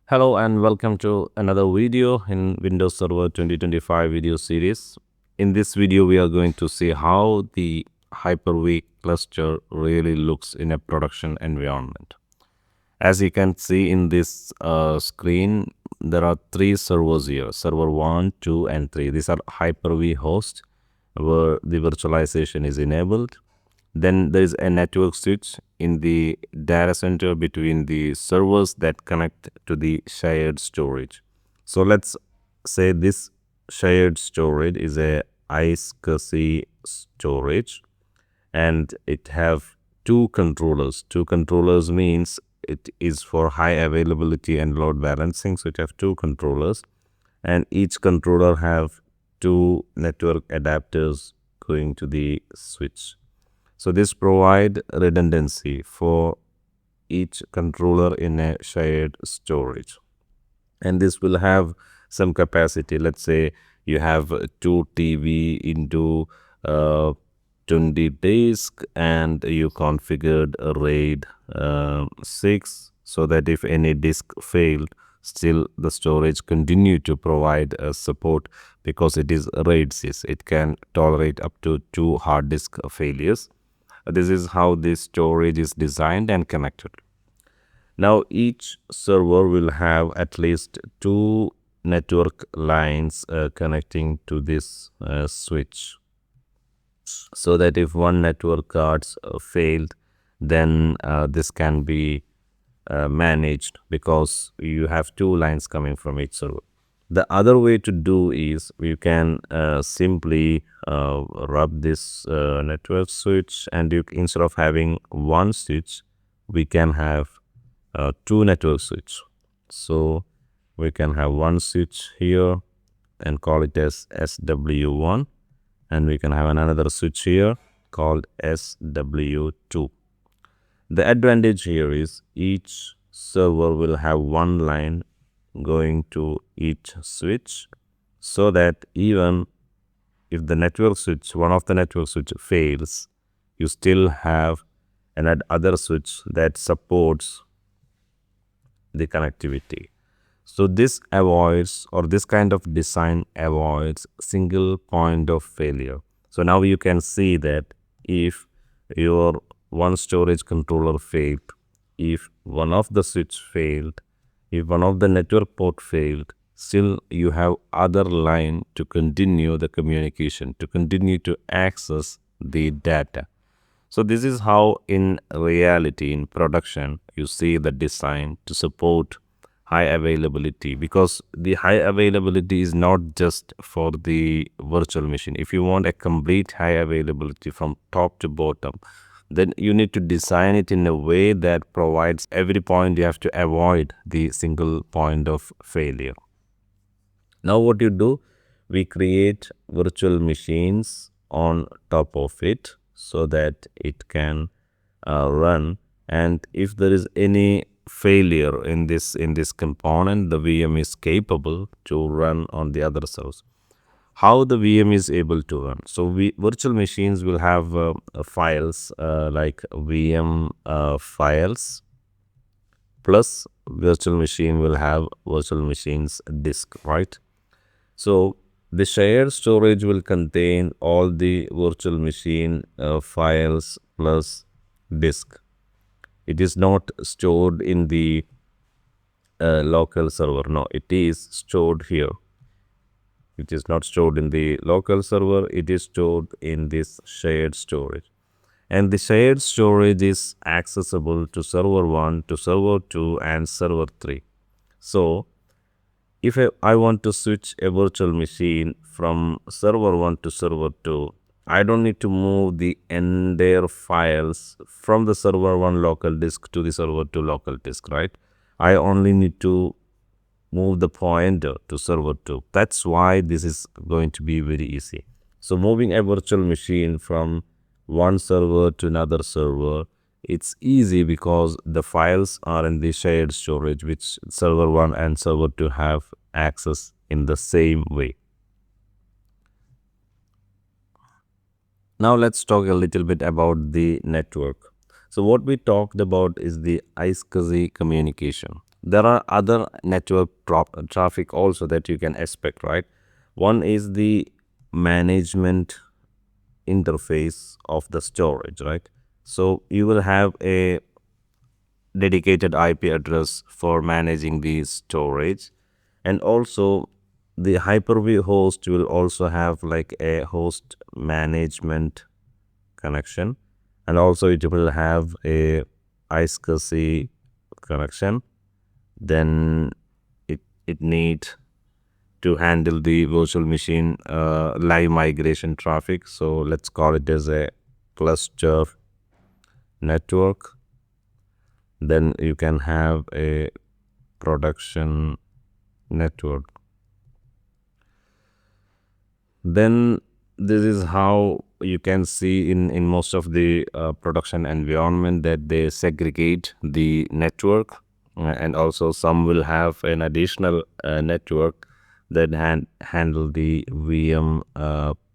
Hello and welcome to another video in Windows Server 2025 video series. In this video, we are going to see how the Hyper-V cluster really looks in a production environment. As you can see in this screen, there are three servers here, server 1, 2 and 3. These are Hyper-V hosts where the virtualization is enabled. Then there is a network switch in the data center between the servers that connect to the shared storage. So let's say this shared storage is a iSCSI storage and it have two controllers. Two controllers means it is for high availability and load balancing. So it have two controllers and each controller have two network adapters going to the switch. So this provide redundancy for each controller in a shared storage. And this will have some capacity. Let's say you have two TV into 20 disk and you configured a RAID 6 so that if any disk failed, still the storage continue to provide support because it is RAID 6. It can tolerate up to 2 hard disk failures. This is how this storage is designed and connected. Now each server will have at least two network lines connecting to this switch, so that if one network cards failed, then this can be managed because you have two lines coming from each server. The other way to do is you can simply rub this network switch, and you instead of having one switch, we can have two network switch. So we can have one switch here and call it as SW1, and we can have another switch here called SW2. The advantage here is each server will have one line going to each switch, so that even if the network switch, one of the network switch fails, you still have another switch that supports the connectivity. So this avoids, or this kind of design avoids, single point of failure. So now you can see that if your one storage controller failed, if one of the switch failed, if one of the network port failed, still you have other line to continue the communication, to continue to access the data. So this is how in reality, in production, you see the design to support high availability, because the high availability is not just for the virtual machine. If you want a complete high availability from top to bottom, then you need to design it in a way that provides every point. You have to avoid the single point of failure. Now what you do, we create virtual machines on top of it so that it can run, and if there is any failure in this component, the VM is capable to run on the other servers. How the VM is able to run? So virtual machines will have files like VM files, plus virtual machine will have virtual machines disk, right? So the shared storage will contain all the virtual machine files plus disk. It is not stored in the local server. No, it is stored here. It is not stored in the local server. It is stored in this shared storage. And the shared storage is accessible to server 1, to server 2 and server 3. So if I want to switch a virtual machine from server 1 to server 2, I don't need to move the entire files from the server 1 local disk to the server 2 local disk, right? I only need to move the pointer to server 2. That's why this is going to be very easy. So moving a virtual machine from one server to another server, it's easy because the files are in the shared storage, which server 1 and server 2 have access in the same way. Now let's talk a little bit about the network. So what we talked about is the iSCSI communication. there are other network traffic also that you can expect, right? One is the management interface of the storage, right? So you will have a dedicated IP address for managing the storage, and also the Hyper-V host will also have like a host management connection, and also it will have a iSCSI connection. Then it needs to handle the virtual machine live migration traffic. So let's call it as a cluster network. Then you can have a production network. Then this is how you can see in most of the production environment that they segregate the network, and also some will have an additional network that handle the VM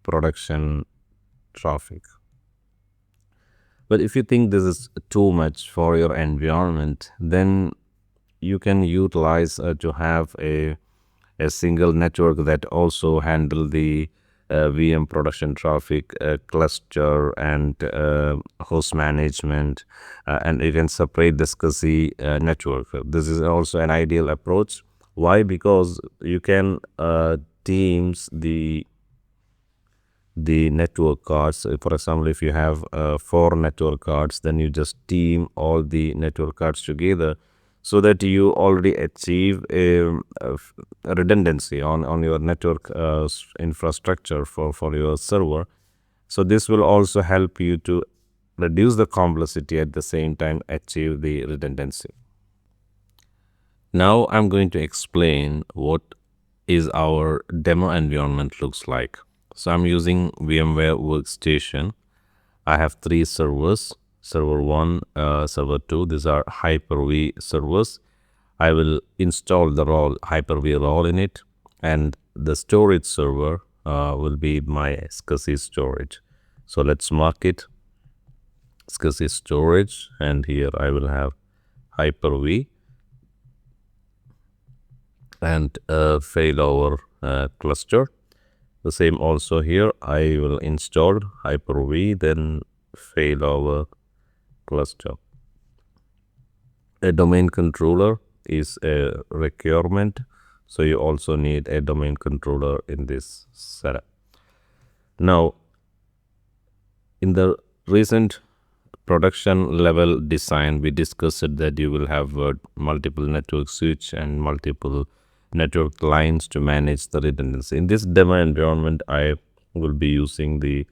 production traffic. But if you think this is too much for your environment, then you can utilize to have a single network that also handle the VM production traffic, cluster, and host management, and you can separate the SCSI network. This is also an ideal approach. Why? Because you can teams the network cards. For example, if you have 4 network cards, then you just team all the network cards together, so that you already achieve a redundancy on your network infrastructure for your server. So this will also help you to reduce the complexity, at the same time achieve the redundancy. Now I'm going to explain what is our demo environment looks like. So I'm using VMware Workstation. I have 3 servers, server 1, server 2. These are Hyper-V servers. I will install the role Hyper-V role in it, and the storage server will be my SCSI storage. So let's mark it SCSI storage, and here I will have Hyper-V and failover cluster. The same also here, I will install Hyper-V, then failover cluster. A domain controller is a requirement, so you also need a domain controller in this setup. Now, in the recent production level design, we discussed that you will have multiple network switch and multiple network lines to manage the redundancy. In this demo environment, I will be using the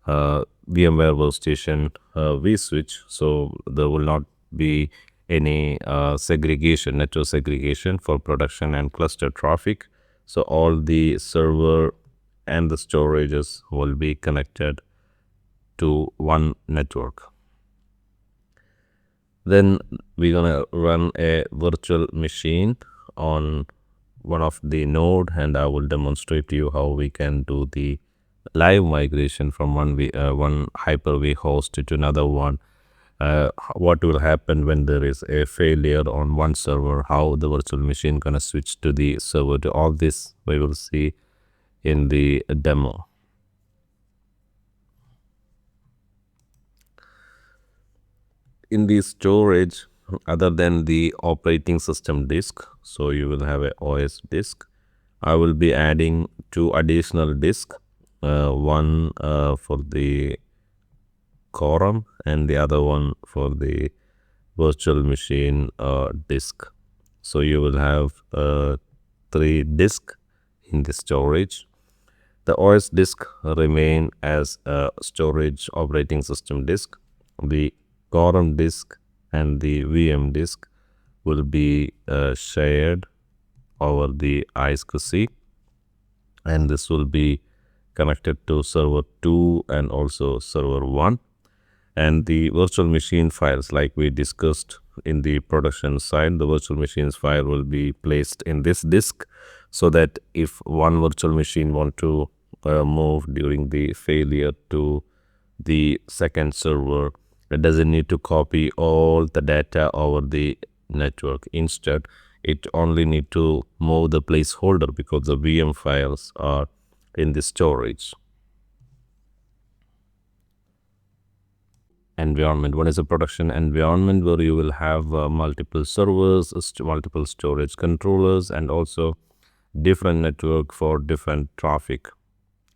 VMware Workstation vSwitch, so there will not be any segregation, network segregation for production and cluster traffic. So all the server and the storages will be connected to one network. Then we're gonna run a virtual machine on one of the node, and I will demonstrate to you how we can do the live migration from one Hyper-V host to another one. What will happen when there is a failure on one server, how the virtual machine gonna switch to the server. To all this we will see in the demo. In the storage, other than the operating system disk, so you will have a OS disk, I will be adding 2 additional disks, one for the quorum and the other one for the virtual machine disk. So you will have 3 disks in the storage. The OS disk remain as a storage operating system disk. The quorum disk and the VM disk will be shared over the iSCSI, and this will be connected to server 2 and also server 1. And the virtual machine files, like we discussed in the production side, the virtual machines file will be placed in this disk, so that if one virtual machine want to move during the failure to the second server, it doesn't need to copy all the data over the network. Instead, it only need to move the placeholder because the VM files are in the storage. Environment. One is a production environment where you will have multiple servers, multiple storage controllers, and also different network for different traffic.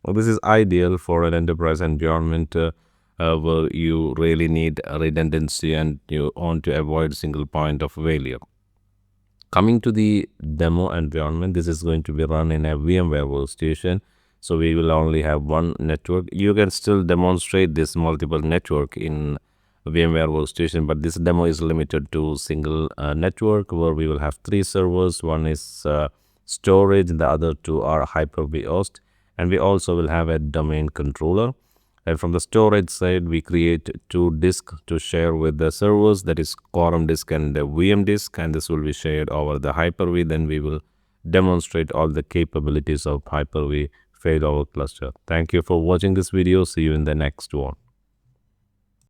Well, this is ideal for an enterprise environment where you really need redundancy and you want to avoid single point of failure. Coming to the demo environment, this is going to be run in a VMware workstation. So we will only have one network. You can still demonstrate this multiple network in VMware workstation, but this demo is limited to single network where we will have 3 servers. One is storage, the other 2 are Hyper-V host, and we also will have a domain controller. And from the storage side, we create 2 disks to share with the servers, that is Quorum disk and the VM disk, and this will be shared over the Hyper-V. Then we will demonstrate all the capabilities of Hyper-V failover cluster. Thank you for watching this video. See you in the next one.